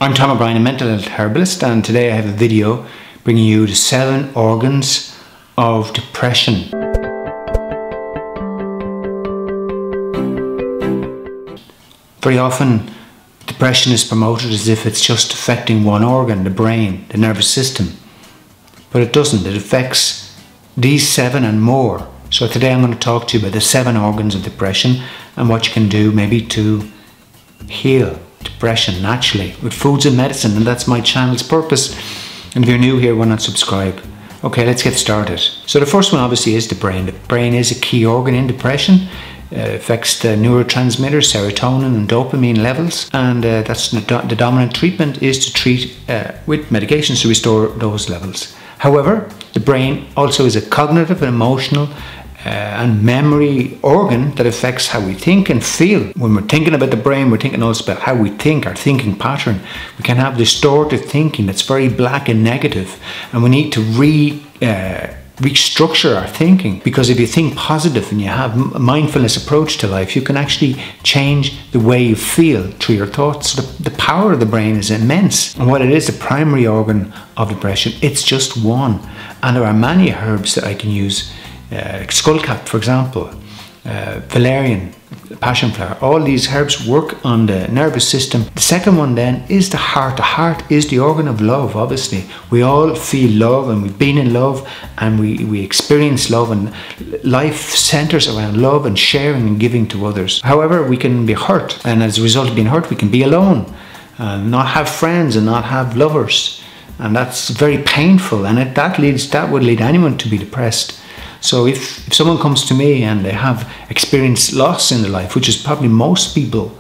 I'm Tom O'Brien, a mental health herbalist, and today I have a video bringing you the 7 organs of depression. Very often depression is promoted as if it's just affecting one organ, the brain, the nervous system, but it doesn't. It affects these 7 and more. So today I'm going to talk to you about the 7 organs of depression and what you can do maybe to heal depression naturally with foods and medicine, and that's my channel's purpose. And if you're new here, why not subscribe? Okay, let's get started. So the first one obviously is the brain. The brain is a key organ in depression. It affects the neurotransmitters, serotonin and dopamine levels, and that's the dominant treatment is to treat with medications to restore those levels. However, the brain also is a cognitive and emotional and memory organ that affects how we think and feel. When we're thinking about the brain, we're thinking also about how we think, our thinking pattern. We can have distorted thinking that's very black and negative, and we need to restructure our thinking, because if you think positive and you have a mindfulness approach to life, you can actually change the way you feel through your thoughts. The power of the brain is immense, and what it is, the primary organ of depression, it's just one, and there are many herbs that I can use. Skullcap, for example, valerian, passion flower, all these herbs work on the nervous system. The second one then is the heart. The heart is the organ of love, obviously. We all feel love, and we've been in love, and we experience love, and life centers around love and sharing and giving to others. However, we can be hurt, and as a result of being hurt, we can be alone and not have friends and not have lovers, and that's very painful, and that would lead anyone to be depressed. So if someone comes to me and they have experienced loss in their life, which is probably most people,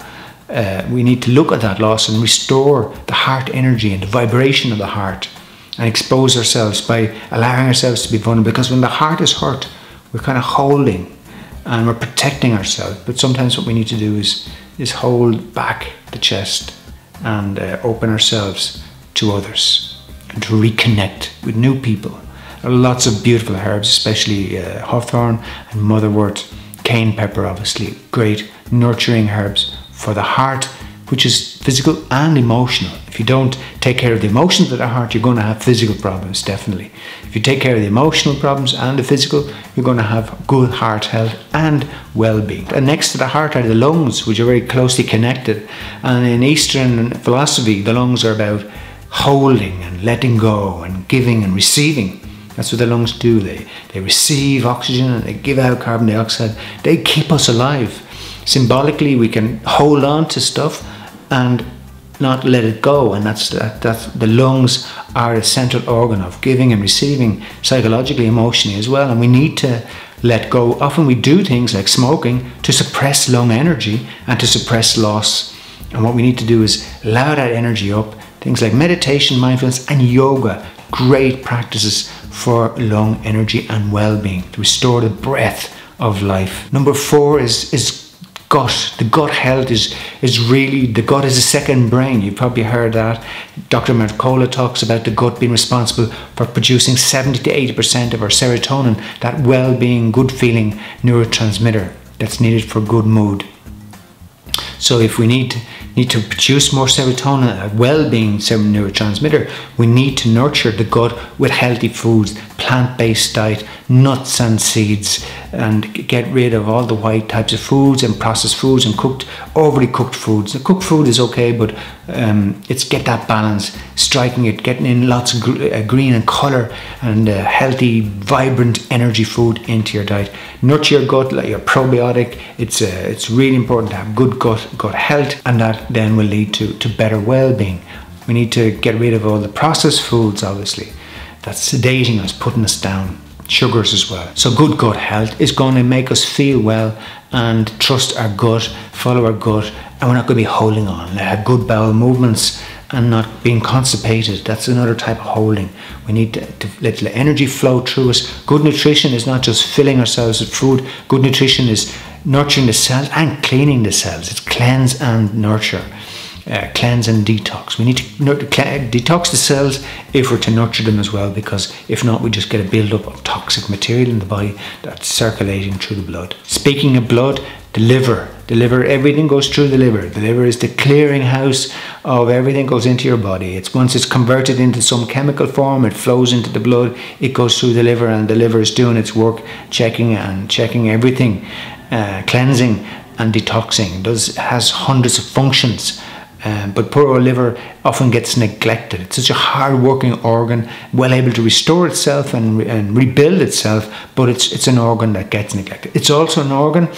we need to look at that loss and restore the heart energy and the vibration of the heart, and expose ourselves by allowing ourselves to be vulnerable. Because when the heart is hurt, we're kind of holding and we're protecting ourselves. But sometimes what we need to do is hold back the chest and open ourselves to others and to reconnect with new people. Lots of beautiful herbs, especially hawthorn and motherwort, cane pepper, obviously great nurturing herbs for the heart, which is physical and emotional. If you don't take care of the emotions of the heart, you're going to have physical problems, definitely. If you take care of the emotional problems and the physical, you're going to have good heart health and well-being. And next to the heart are the lungs, which are very closely connected. And in Eastern philosophy, the lungs are about holding and letting go and giving and receiving. That's what the lungs do. They receive oxygen and they give out carbon dioxide. They keep us alive. Symbolically, we can hold on to stuff and not let it go, and that's the lungs are a central organ of giving and receiving, psychologically, emotionally as well, and we need to let go. Often we do things like smoking to suppress lung energy and to suppress loss, and what we need to do is allow that energy up. Things like meditation, mindfulness and yoga, great practices for lung energy and well-being, to restore the breath of life. Number 4 is gut. The gut health is really, the gut is a second brain. You've probably heard that. Dr. Mercola talks about the gut being responsible for producing 70 to 80% of our serotonin, that well-being, good feeling neurotransmitter that's needed for good mood. So if we need to produce more serotonin, a well-being neurotransmitter, we need to nurture the gut with healthy foods, plant-based diet, nuts and seeds, and get rid of all the white types of foods and processed foods and overly cooked foods. The cooked food is okay, but it's get that balance, striking it, getting in lots of green and colour and healthy, vibrant energy food into your diet. Nurture your gut like your probiotic. It's really important to have good gut health, and that then will lead to better well-being. We need to get rid of all the processed foods, obviously. That's sedating us, putting us down. Sugars as well. So good gut health is going to make us feel well and trust our gut, follow our gut, and we're not going to be holding on. Have good bowel movements and not being constipated. That's another type of holding. We need to let the energy flow through us. Good nutrition is not just filling ourselves with food. Good nutrition is nurturing the cells and cleaning the cells. It's cleanse and nurture. Cleanse and detox. We need to detox the cells if we're to nurture them as well, because if not, we just get a build-up of toxic material in the body that's circulating through the blood. Speaking of blood, The liver, everything goes through the liver. The liver is the clearinghouse of everything goes into your body. Once it's converted into some chemical form, it flows into the blood, it goes through the liver, and the liver is doing its work, checking everything, cleansing and detoxing. It has hundreds of functions. But poor old liver often gets neglected. It's such a hard-working organ, well able to restore itself and rebuild itself, but it's an organ that gets neglected. It's also an organ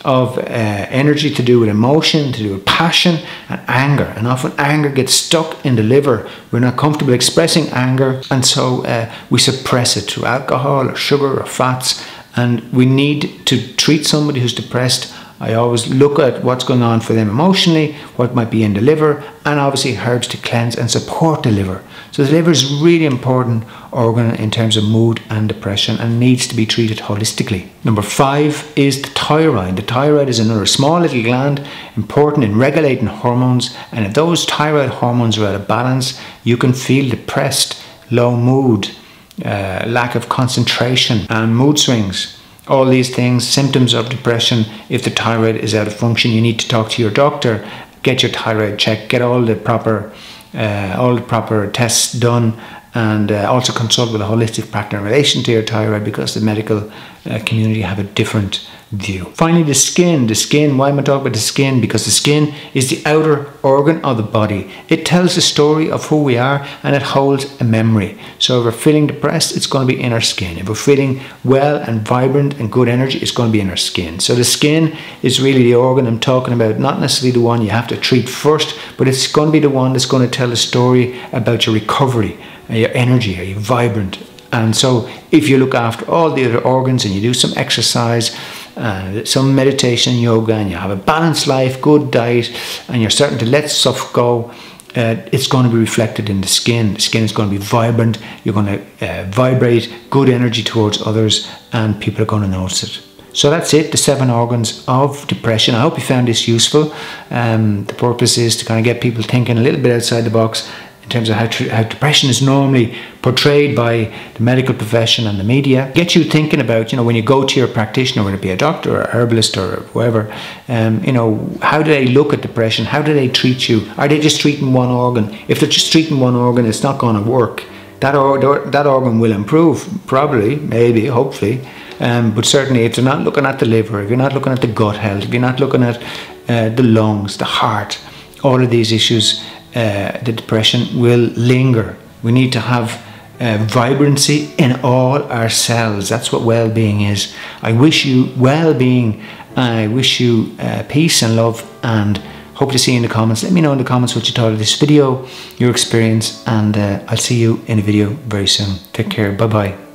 of energy to do with emotion, to do with passion and anger. And often anger gets stuck in the liver. We're not comfortable expressing anger, and so we suppress it through alcohol or sugar or fats. And we need to treat somebody who's depressed. I always look at what's going on for them emotionally, what might be in the liver, and obviously herbs to cleanse and support the liver. So the liver is a really important organ in terms of mood and depression and needs to be treated holistically. Number 5 is the thyroid. The thyroid is another small little gland important in regulating hormones, and if those thyroid hormones are out of balance, you can feel depressed, low mood, lack of concentration and mood swings. All these things, symptoms of depression. If the thyroid is out of function, you need to talk to your doctor, get your thyroid checked, get all the proper tests done, and also consult with a holistic practitioner in relation to your thyroid, because the medical community have a different view. Finally, the skin. The skin, why am I talking about the skin? Because the skin is the outer organ of the body. It tells the story of who we are, and it holds a memory. So if we're feeling depressed, it's going to be in our skin. If we're feeling well and vibrant and good energy, it's going to be in our skin. So the skin is really the organ I'm talking about, not necessarily the one you have to treat first, but it's going to be the one that's going to tell the story about your recovery, your energy, are you vibrant? And so if you look after all the other organs and you do some exercise, some meditation, yoga, and you have a balanced life, good diet, and you're starting to let stuff go, it's going to be reflected in the skin. The skin is going to be vibrant. You're going to vibrate good energy towards others, and people are going to notice it. So that's it, the 7 organs of depression. I hope you found this useful. The purpose is to kind of get people thinking a little bit outside the box in terms of how depression is normally portrayed by the medical profession and the media. Get you thinking about, when you go to your practitioner, whether it be a doctor or a herbalist or whoever, how do they look at depression? How do they treat you? Are they just treating one organ? If they're just treating one organ, it's not going to work. That organ will improve, probably, maybe, hopefully. But certainly if they're not looking at the liver, if you're not looking at the gut health, if you're not looking at the lungs, the heart, all of these issues, the depression will linger. We need to have vibrancy in all our cells. That's what well-being is. I wish you well-being. I wish you peace and love, and hope to see you in the comments. Let me know in the comments what you thought of this video, your experience, and I'll see you in a video very soon. Take care. Bye-bye.